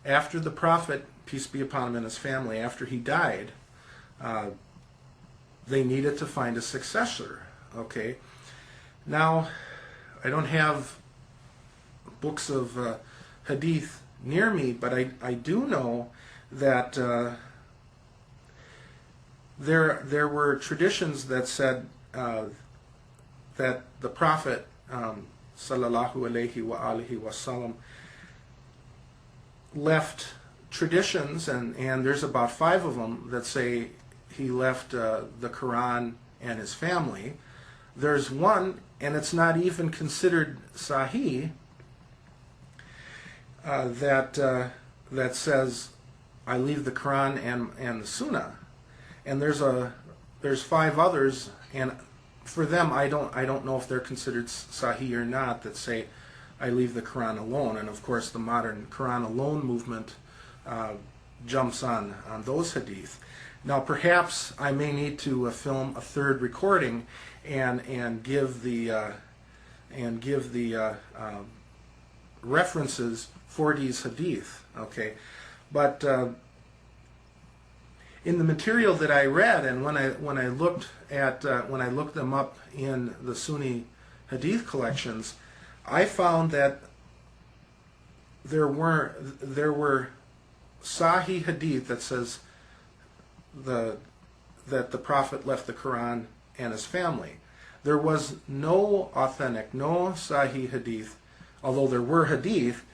after the Prophet, peace be upon him, and his family, after he died, they needed to find a successor. Okay, now I don't have books of hadith near me, but I do know that there were traditions that said that the Prophet sallallahu alaihi wa alihi wasallam left traditions, and there's about 5 of them that say he left the Quran and his family. There's one, and it's not even considered sahih, that says I leave the Quran and the Sunnah. And there's 5 others, and for them I don't know if they're considered sahih or not, that say I leave the Quran alone. And of course the modern Quran alone movement jumps on those hadith. Now perhaps I may need to film a third recording and give the references for these hadith. Okay, but in the material that I read, and when I looked them up in the Sunni hadith collections, I found that there were sahih hadith that says that the Prophet left the Quran and his family. There was no authentic, no sahih hadith, although there were hadith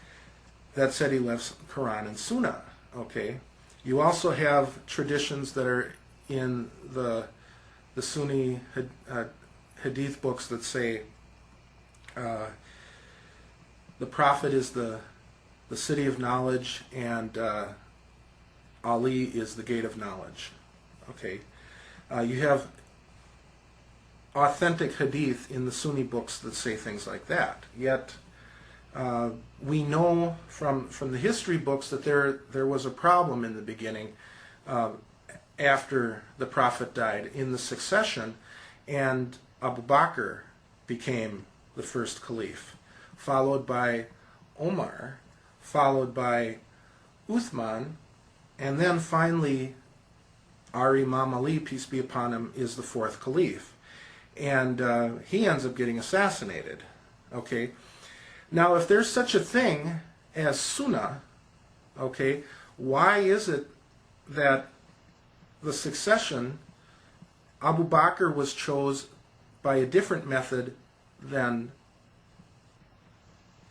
that said he left Quran and Sunnah. Okay, you also have traditions that are in the Sunni hadith books that say the Prophet is the city of knowledge, and Ali is the gate of knowledge. Okay, you have authentic hadith in the Sunni books that say things like that. Yet we know from the history books that there was a problem in the beginning after the Prophet died in the succession, and Abu Bakr became the first caliph, followed by Omar, followed by Uthman, and then finally our Imam Ali, peace be upon him, is the 4th caliph. And he ends up getting assassinated. Okay, now if there's such a thing as Sunnah, okay, why is it that the succession, Abu Bakr was chose by a different method than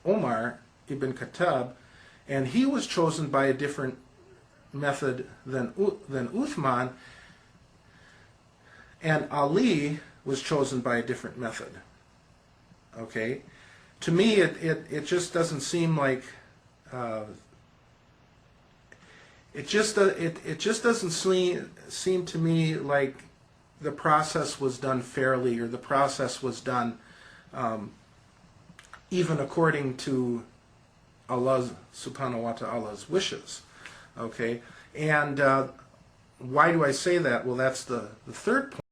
Omar ibn Khattab, and he was chosen by a different method than Uthman, and Ali was chosen by a different method? Okay, to me it just doesn't seem like it just doesn't seem to me like the process was done fairly, or the process was done even according to Allah subhanahu wa ta'ala's wishes. Okay, and why do I say that? Well, that's the third point.